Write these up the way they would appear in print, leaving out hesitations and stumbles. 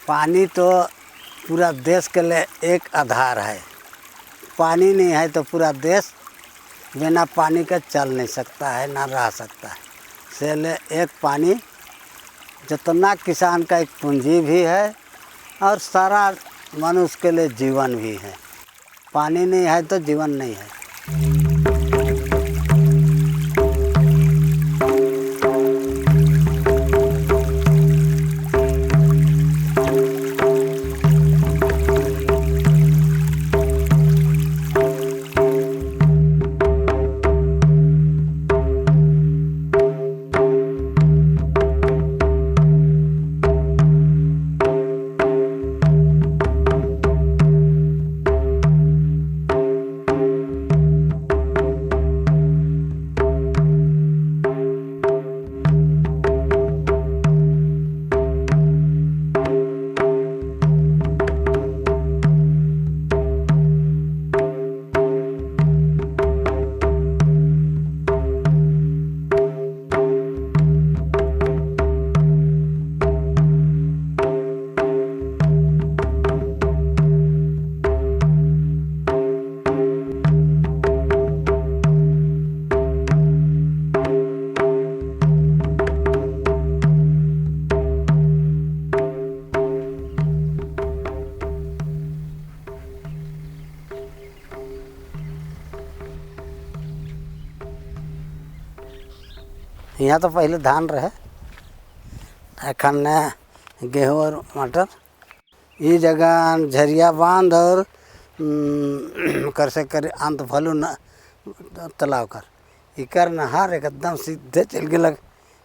पानी तो पूरा देश के लिए एक आधार है। पानी नहीं है तो पूरा देश बिना पानी के चल नहीं सकता है, ना रह सकता है। इसलिए एक पानी जितना किसान का एक पूंजी भी है और सारा मनुष्य के लिए जीवन भी है। पानी नहीं है तो जीवन नहीं है। यहाँ तो पहले धान रहे, अखन गेहूँ और मटर। ये जगह झरिया बांध और कर से कर अंत फलू न तालाब कर इकर नहर एकदम सीधे चल के लग।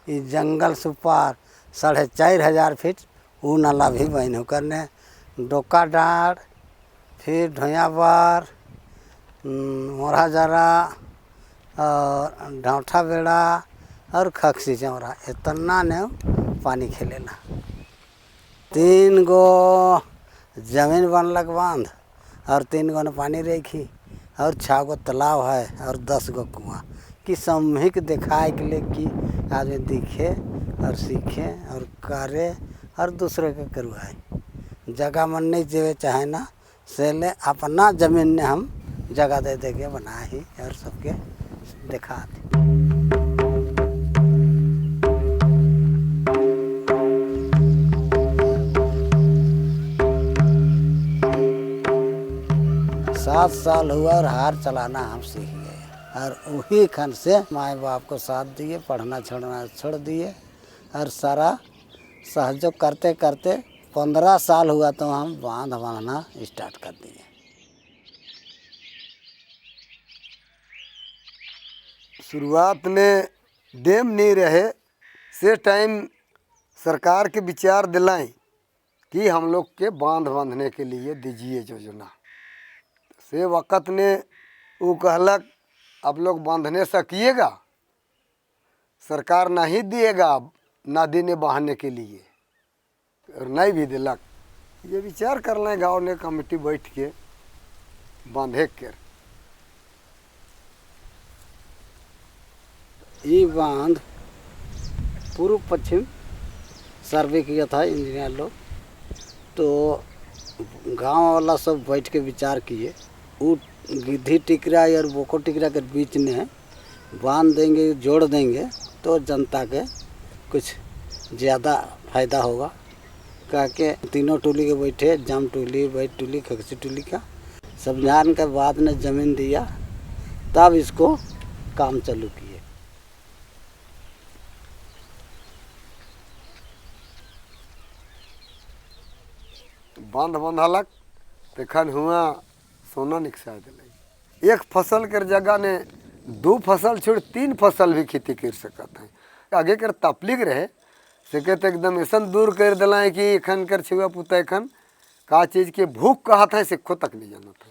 ये जंगल सुपार 4,500 फीट वो नाला भी बन हो करने डोका डाढ़, फिर ढोयाबार, मोरहा जरा और ढांठा बेड़ा और खक्सी चौरा इतना ने पानी खेलेला। 3 गो जमीन बनलक बांध और 3 गो ने पानी रेखी और 6 गो तालाब है और 10 गो कुआं कि सामूहिक दिखाए के लिए कि आदमी दिखे और सीखे और करे और दूसरे के करवाए। जगह मन नहीं देवे चाहे ना से ले अपना जमीन ने हम जगह दे दे के बनाए ही और सबके दिखा दी। सात साल हुआ और हार चलाना हम सीख गए और वही खन से माँ बाप को साथ दिए, पढ़ना छोड़ना छोड़ दिए और सारा सहयोग करते करते 15 साल हुआ तो हम बांध बनाना स्टार्ट कर दिए। शुरुआत में डैम नहीं रहे से टाइम सरकार के विचार दिलाएं कि हम लोग के बांध बांधने के लिए दीजिए योजना। से वक़्त ने वो कहलक आप लोग बांधने सकिएगा, सरकार नहीं दिएगा नदी ने बहाने के लिए और नहीं भी दिलक। ये विचार कर लें गाँव ने कमेटी बैठ के बांधे कर। ये बांध पूर्व पश्चिम सर्वे किया था इंजीनियर लोग, तो गांव वाला सब बैठ के विचार किए वो गिद्धी टिकरा और बोको टिकरा के बीच में बांध देंगे, जोड़ देंगे तो जनता के कुछ ज़्यादा फायदा होगा। कह के तीनों टोली के बैठे, जाम टोली, बैठ टोली, खक्सी टोली का समझाने के बाद ने ज़मीन दिया, तब इसको काम चालू किए। बांध बंधालक तखन हुआ सोना निकसा दिलाई। एक फसल कर जगह ने 2 फसल छोड़ 3 फसल भी खेती कर सकत है। आगे कर तपलीग रहे से कहते एकदम ऐसा दूर कर दिला कि एखन कर छुआ पुता एखन का चीज़ के भूख कहत है सिखो तक नहीं जानत है।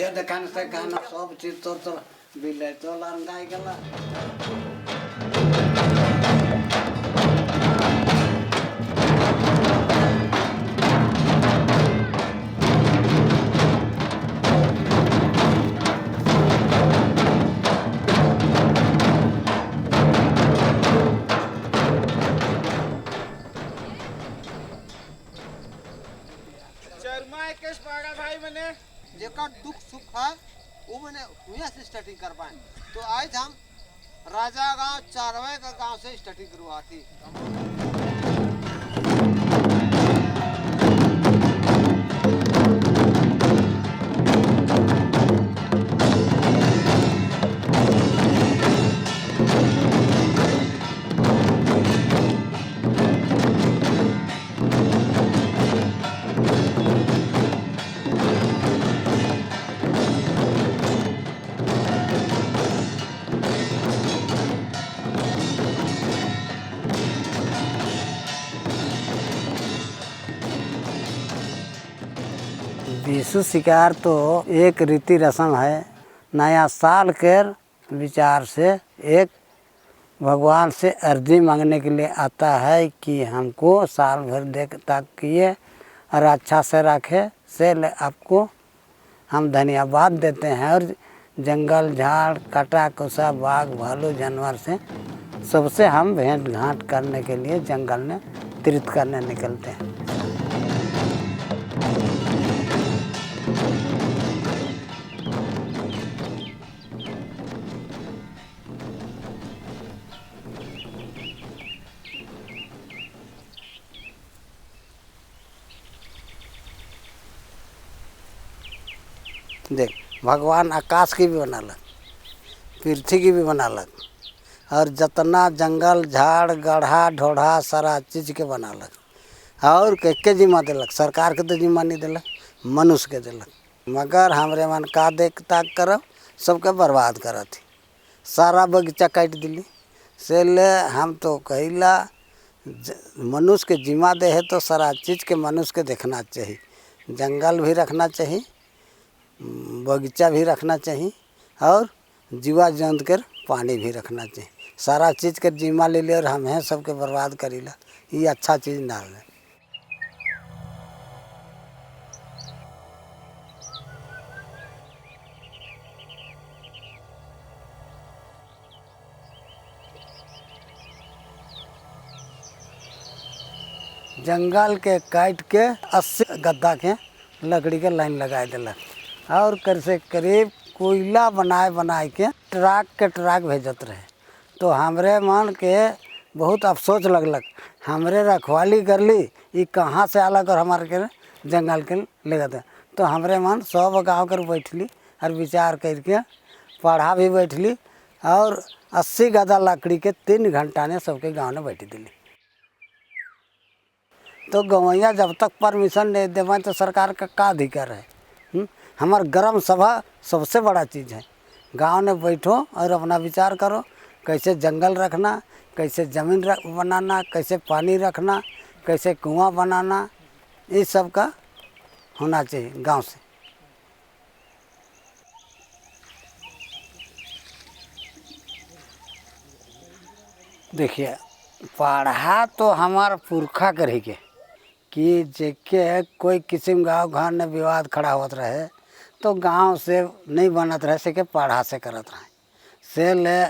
ये देखान से गाना सब चीज तो बिले तो लंगाई गला। चरमा केस पागा भाई मैंने जेकर दुख सुख है वो मैंने वहीं से स्टार्टिंग कर पाए। तो आज हम राजा गांव चारवे का गांव से स्टार्टिंग करवाती। विशु शिकार तो एक रीति रस्म है। नया साल के विचार से एक भगवान से अर्जी मांगने के लिए आता है कि हमको साल भर देख तक किए और अच्छा से रखे से आपको हम धन्यवाद देते हैं। और जंगल झाड़ काटा कुसा बाघ भालू जानवर से सबसे हम भेंट घाट करने के लिए जंगल में तीर्थ करने निकलते हैं। देख भगवान आकाश की भी बना लग, पृथ्वी की भी बना लग, और जितना जंगल झाड़ गढ़ा ढोढ़ा सारा चीज़ के बना लग। और के जिम्मा दिलक, सरकार के तो जिम्मा नहीं दिलक, मनुष्य के दिलक। मगर हमरे मन का देख ताक करब सबके बर्बाद करत। सारा बगीचा काट दिली से ले हम तो कहिला मनुष्य के जिम्मा दे है तो सारा चीज़ के मनुष्य के देखना चाहिए। जंगल भी रखना चाहिए, बगीचा भी रखना चाहिए, और जीवा जंतु कर पानी भी रखना चाहिए। सारा चीज़ के जिम्मा ले लिया और हमें सबके बर्बाद करीला, ये अच्छा चीज़ ना है। जंगल के काट के 80 गद्दा के लकड़ी के लाइन लगाए दिलक, और कर से करीब कोयला बनाए के ट्रक भेजत रहे। तो हमरे मन के बहुत अफसोस लगलक, हमरे रखवाली कर ली ये कहाँ से अलग और हमारे के जंगल के ले गए। तो हमरे मन सब गाँव कर बैठली और विचार करके पढ़ा भी बैठली, और 80 गदा लकड़ी के 3 घंटा ने सबके गाँव में बैठी दिली। तो गवैया जब तक परमिशन नहीं देवें तो सरकार का अधिकार है। हमार ग्राम सभा सबसे बड़ा चीज़ है। गांव में बैठो और अपना विचार करो कैसे जंगल रखना, कैसे ज़मीन बनाना, कैसे पानी रखना, कैसे कुआं बनाना, इस सब का होना चाहिए गांव से। देखिए पढ़ा तो हमार पुरखा करे के कि जेके कोई किस्म गाँव घर में विवाद खड़ा होत रहे तो गांव से नहीं बनत रहे से के पढ़ा से करत रहे से ले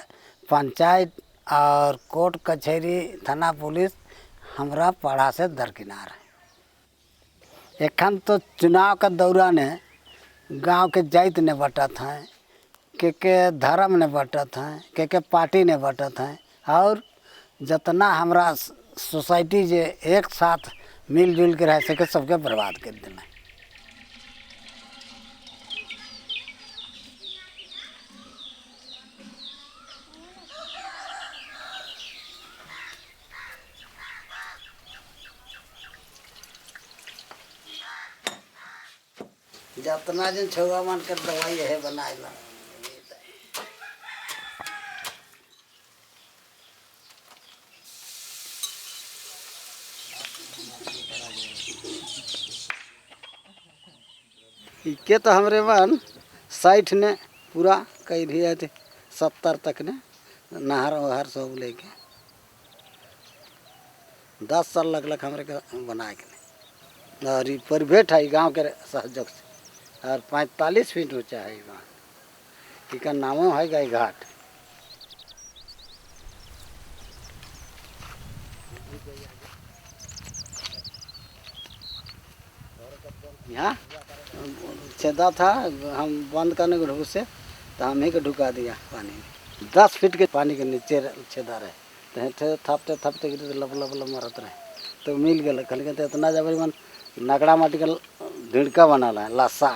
पंचायत और कोर्ट कचहरी थाना पुलिस हमरा पढ़ा से दरकिनार है। एखन तो चुनाव का दौरान है, गांव के जाइत ने बटत हैं, के धर्म ने बटत हैं, के पार्टी ने बटत हैं, और जितना हमरा सोसाइटी जे एक साथ मिलजुल के रह सके सबके बर्बाद कर देना। जितना जन छुआ मन कर दवाई है बनाएला। के तो हमरे मन 60 ने पूरा कर दिए थे, 70 तक ने नहर वहर सब लेके 10 साल लगलक हमारे के बना के। और ये प्राइवेट है गांव के सहयोग से, और 45 फीट ऊंचा है बांध, का नामो है गाय घाट। यहाँ छेदा था, हम बंद करने को ढूक से तो हम ही को ढुका दिया पानी में। 10 फीट के पानी के नीचे छेदा रहे, तो थपते थपते गिरे लब लब लब मरत रहे, तो मिल गए। कहते इतना जब मन नकड़ा माटी का ढिड़का बना है लाशा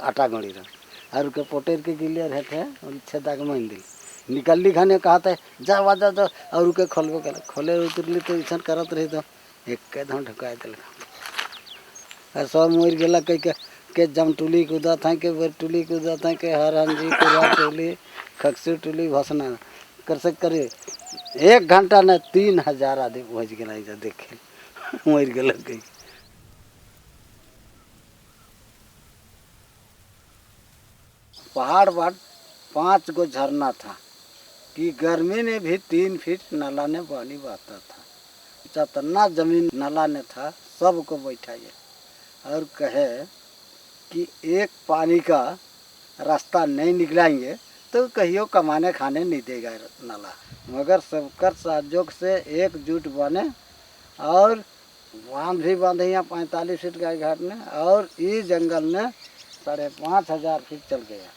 आटा गड़ी रहा, और के पोटेर के गिले रहते छेदा के मन दिल निकलली खाने कहा था जा वाजा जा, और के खोलबे कर खोले उतरली तो ऐसा करत रही तो एक दम ढुका दिल। और सब मर गला के जमटुली कूदत हैं, के बरटुली कूदत हैं, के हरहंजी कुरा टुली खक्सू टुली भसना कर से करे 1 घंटा न 3000 आदमी पहुँच गया देखे मर गल। पहाड़ बाट 5 गो झरना था कि गर्मी में भी 3 फीट नाला ने पानी बहता था। जितना जमीन नाला ने था सबको बैठाइए और कहे कि एक पानी का रास्ता नहीं निकलाएंगे तो कहियो कमाने खाने नहीं देगा नाला, मगर सबकर सहयोग से एकजुट बने और बांध भी बांधे यहाँ 45 फीट गाय घाट में, और इस जंगल में 5500 फीट चल गया।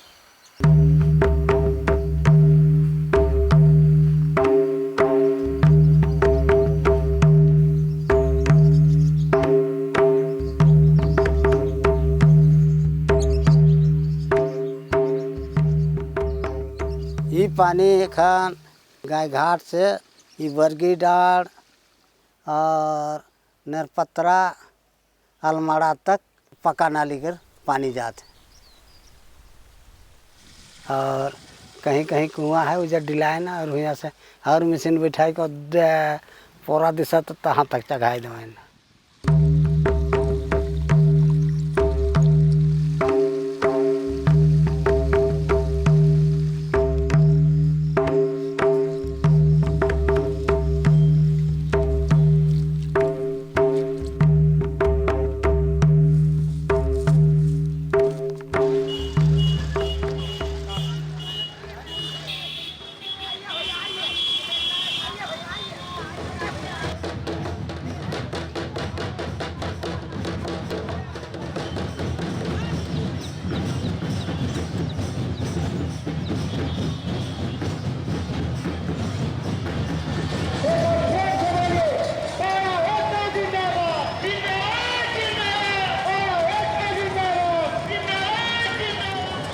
ये पानी खान गाय घाट से ये बरगी डाड़ और नरपत्रा अलमाड़ा तक पका नाली कर पानी जाते, और कहीं कहीं कुआं है उधर डिलाइन, और यहाँ से हर मशीन बैठाई को पूरा दिशा तो तहाँ तक चढ़ाई देवें।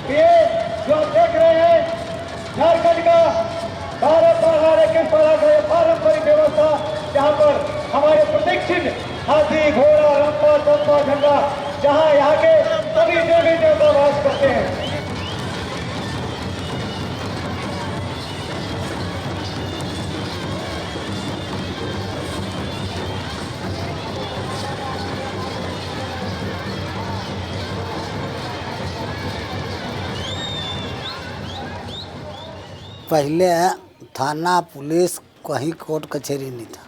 ये जो आप देख रहे हैं झारखंड का भारत महाराज के पारंपरिक व्यवस्था, जहाँ पर हमारे प्रतीक चिन्ह हाथी घोड़ा रंपा चंपा झंडा, जहाँ यहाँ के सभी देवी देवता वास करते हैं। पहले थाना पुलिस कहीं कोर्ट कचहरी नहीं था।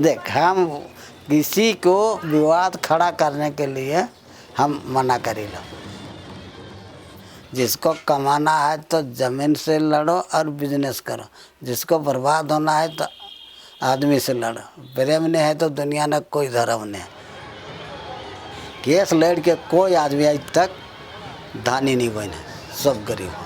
देख हम किसी को विवाद खड़ा करने के लिए हम मना करेला, जिसको कमाना है तो ज़मीन से लड़ो और बिजनेस करो, जिसको बर्बाद होना है तो आदमी से लड़ो। प्रेम नहीं है तो दुनिया में कोई धर्म नहीं है। केस लड़ के कोई आदमी आज तक धानी नहीं बने, सब गरीब हो।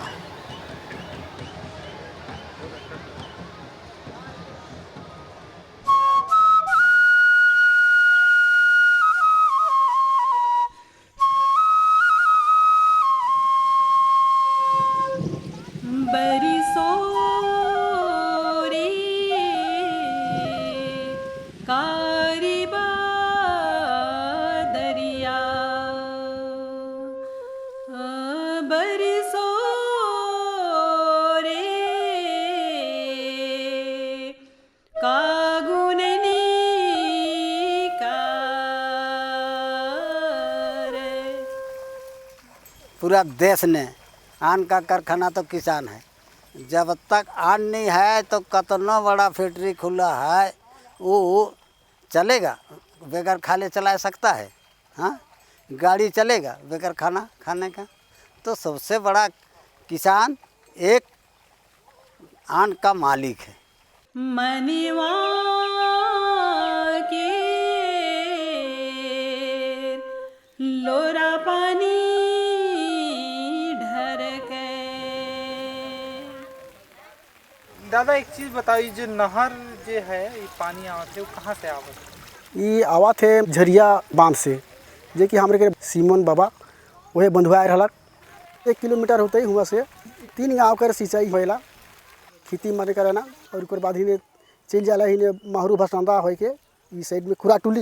पूरा देश ने। आन का कारखाना तो किसान है। जब तक आन नहीं है तो कितना बड़ा फैक्ट्री खुला है वो चलेगा बगैर खाले चला सकता है? हाँ, गाड़ी चलेगा बगैर खाना खाने का? तो सबसे बड़ा किसान एक आन का मालिक है। मनवा के लोरा पानी ढर के। दादा एक चीज बताइए, जो नहर जो है ये पानी आवत है वो कहाँ से आवत है? ये आवत है झरिया बांध से, जे कि हमारे के सीमन बाबा वही बंधुआ रहलक। 1 किलोमीटर होते ही हुआ से 3 गाँव कर सिंचाई होएला, खेती मारे करना। और एक बाद ही चल जाला ही माहरू भसंदा हो के इस साइड में खुरा टुली।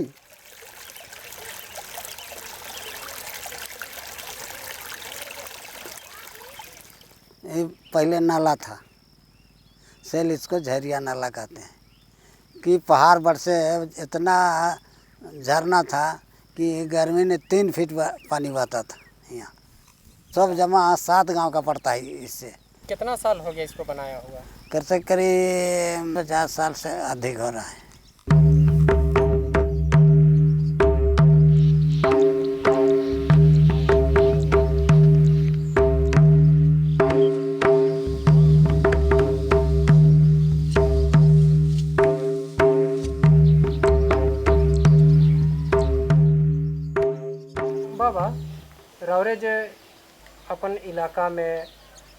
ये पहले नाला था, सेल इसको झरिया नाला कहते हैं। कि पहाड़ पर से इतना झरना था कि गर्मी में 3 फीट पानी बहता था। यहाँ सब जमा 7 गांव का पड़ता है इससे। कितना साल हो गया इसको बनाया हुआ? करते करीब 50 साल से अधिक हो रहा है। बाबा रौरे जो अपन इलाका में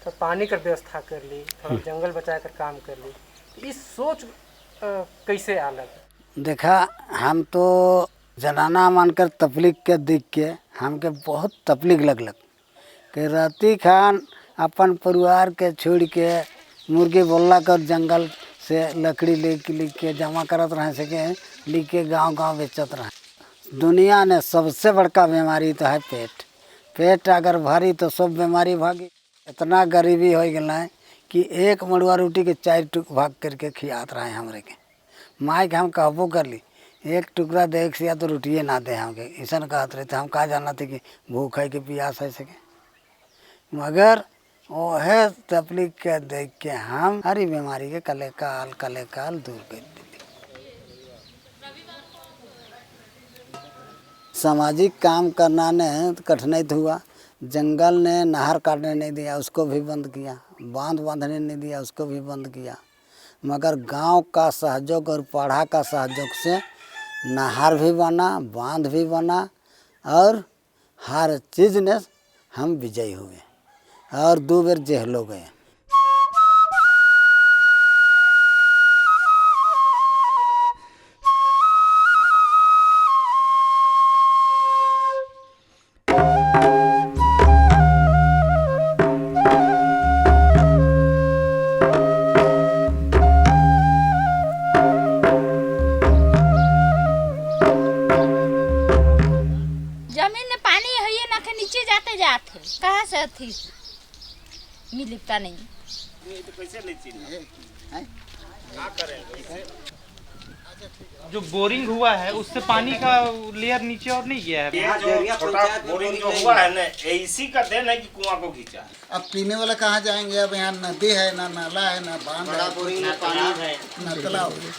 तो पानी का व्यवस्था कर ली, थोड़ा जंगल बचा कर काम कर ली, तो इस सोच कैसे अलग? देखा, हम तो जनाना मानकर तकलीफ के देख के हमके बहुत तकलीफ लगलक कि राती खान अपन परिवार के छोड़ के मुर्गी बोला कर जंगल से लकड़ी लेके जमा करत रहे सके, लेके गांव बेचत रहे। दुनिया में सबसे बड़का बीमारी तो है पेट। पेट अगर भरी तो सब बीमारी भागी। इतना गरीबी हो गया कि एक मड़ुआ रोटी के 4 टुक भाग करके खियात रहे हमरे के। माँ के हम कहबो कर ली, एक टुकड़ा दे सिया तो रोटिए ना दे हमके, ऐसा कहते रहे। हम कहा जाना थे कि भूख है कि प्यास है सके। मगर वह तकलीफ के देख के हम हरी बीमारी के कले काल दूर कर दी। सामाजिक काम करना ने कठिनाई हुआ। जंगल ने नहर काटने नहीं दिया, उसको भी बंद किया। बांध बांधने नहीं दिया, उसको भी बंद किया। मगर गांव का सहयोग और पढ़ा का सहयोग से नहर भी बना, बांध भी बना और हर चीज़ ने हम विजयी हुए और 2 बार जेल हो गए। कहाँ से थी मिलता नहीं? तो कैसे नहीं चिन्ह? जो बोरिंग हुआ है उससे पानी का लेयर नीचे और नहीं गया है। ये जो छोटा बोरिंग जो हुआ है ना, इसी का देन है कि कुआं को खींचा है। अब पीने वाला कहाँ जाएंगे? अब यहाँ नदी है, ना नाला है, ना बांध है, ना तालाब है।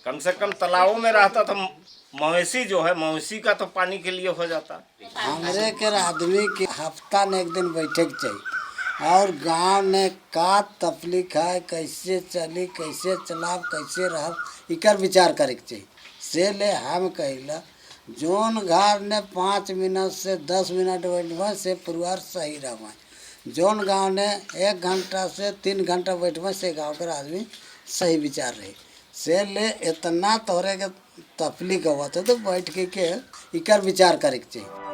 कम से कम तालाबों में रहता तो मवेशी जो है, मवेशी का तो पानी के लिए हो जाता। हमरे के आदमी के हफ्ता में 1 दिन बैठक चाहिए और गांव में का तकलीफ है, कैसे चली, कैसे चलाब, कैसे रह, इकर विचार करे के चाहिए। से ले हम कहला जोन घर ने 5 मिनट से 10 मिनट बैठवा से परिवार सही रहा। जोन गांव ने 1 घंटा से 3 घंटा बैठवा से गांव के आदमी सही विचार रहे। से ले इतना तोहरे के तकलीफ हुआ तो बैठ के इकर विचार करे के चाहिए।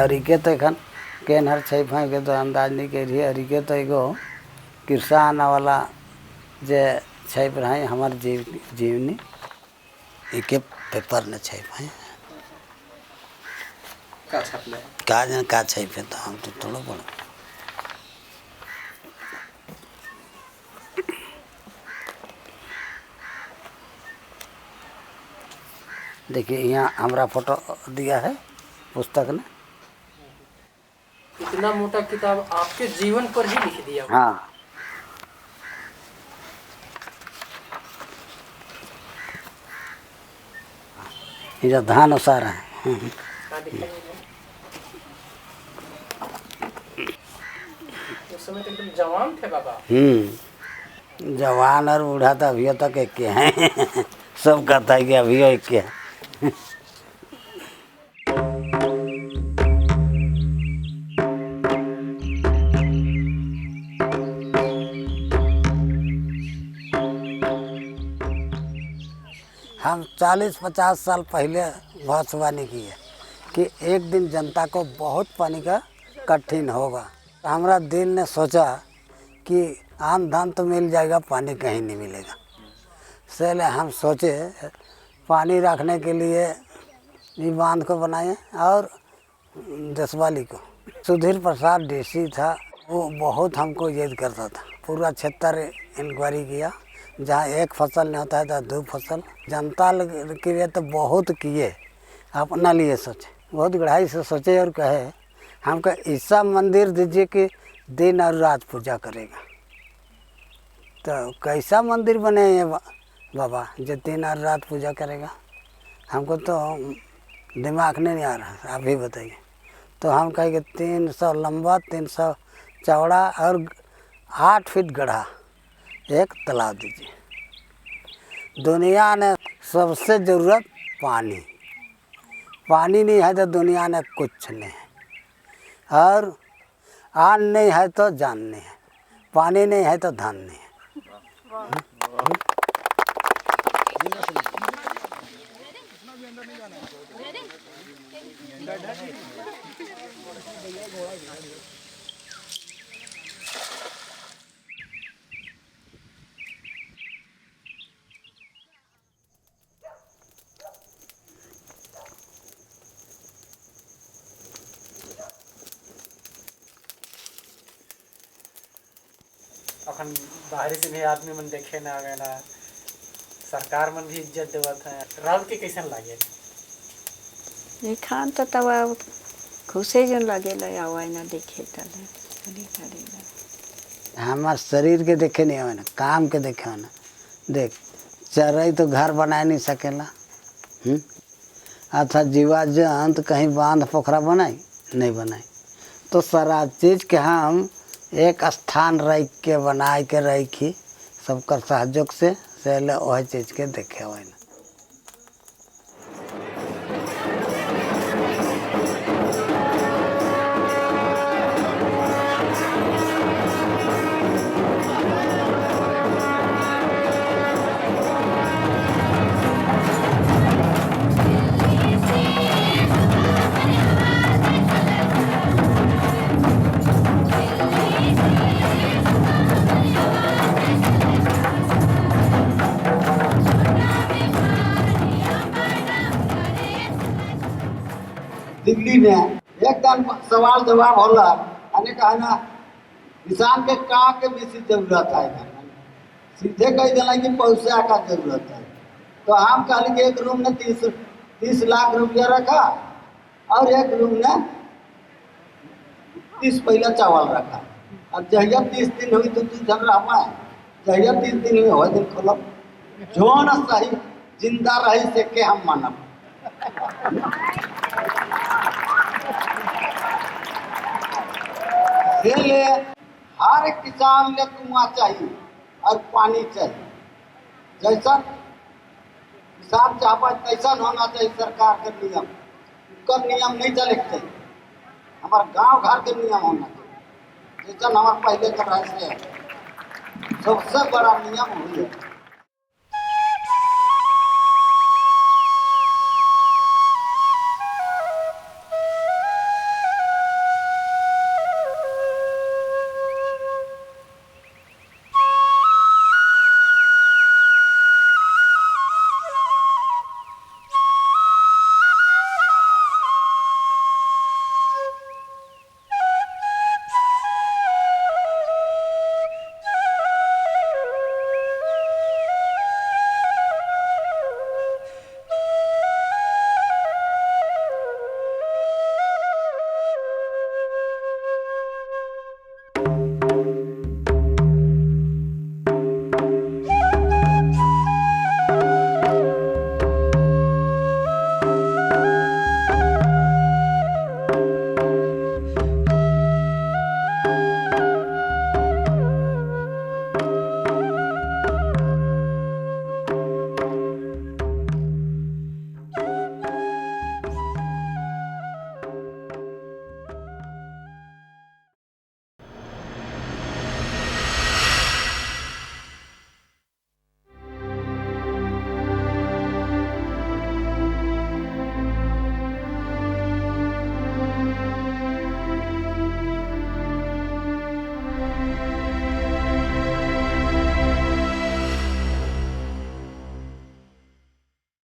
अरिके तो एखन केनहर छै के तो अंदाज नहीं के रही अरिके तो एगो किसान वाला जे छै रहे हमार जीवनी एके पेपर न छै का छपले का छै पे तो हम तो थोड़ा बड़ा देखिए यहाँ हमारा फोटो दिया है पुस्तक ने। इतना मोटा किताब आपके जीवन पर ही लिख दिया। हाँ ये जो धान उसार है उस समय तो एकदम जवान थे बाबा। जवान और बूढ़ा तो अभी तक एक के हैं सब कहता है कि अभी एक के है। हम 40-50 साल पहले भविष्यवाणी की है कि एक दिन जनता को बहुत पानी का कठिन होगा। हमारा दिल ने सोचा कि आम धान तो मिल जाएगा, पानी कहीं नहीं मिलेगा। इसलिए हम सोचे पानी रखने के लिए ये बांध को बनाए और देशवाली को। सुधीर प्रसाद डीसी था, वो बहुत हमको याद करता था। पूरा क्षेत्र इंक्वायरी किया, जहाँ एक फसल नहीं होता है तो 2 फसल। जनता के लिए तो बहुत किए, अपना लिए सोचे, बहुत गहराई से सोचे और कहे हमको ऐसा मंदिर दीजिए कि दिन और रात पूजा करेगा। तो कैसा मंदिर बने हैं बाबा जो दिन और रात पूजा करेगा? हमको तो दिमाग नहीं आ रहा, आप ही बताइए। तो हम कहेंगे 300 लंबा, 300 चौड़ा और 8 फीट गढ़ा एक तालाब दीजिए। दुनिया ने सबसे ज़रूरत पानी, पानी नहीं है तो दुनिया ने कुछ नहीं है। और आन नहीं है तो जान नहीं है, पानी नहीं है तो धन नहीं है। अखन बाहरी से भी आदमी मन देखे ना आवे ना, सरकार मन भी इज्जत देवत है। राउत के कैसन लागे? ये खान तो तब खुशे जन लगे आवा ना देखे हमार शरीर के देखे नहीं हो ना, काम के देखे हो ना। देख चरई तो घर बना नहीं सकेला, अच्छा जीवा जंत कहीं बांध पोखरा बनाई नहीं बनाई। तो सारा चीज़ के हम एक स्थान रह के बनाए के रखी, सबकर सहयोग से वही चीज़ के देखे हुए ना। दिल्ली में एकदम सवाल जवाब होला, अने कहा ना किसान के का के बेसी जरूरत है, सीधे कह दिला कि पैसा का जरूरत है। तो हम कहले कि एक रूम में 30 लाख रुपया रखा और एक रूम में 30 पहले चावल रखा। अब जहिया 30 दिन हुई तो 2 दिन रहा, जहिया 30 दिन हुई हो दिन खोलब, जो न सही जिंदा रही से के हम मानब। इसलिए हर एक किसान ने कुआं चाहिए और पानी चाहिए। जैसा किसान चाहता तैसा होना चाहिए सरकार के नियम, उसका नियम नहीं चले चाहिए, हमारे गांव घर के नियम होना चाहिए। जैसा हमारे पहले कर रहे थे सबसे बड़ा नियम हुई है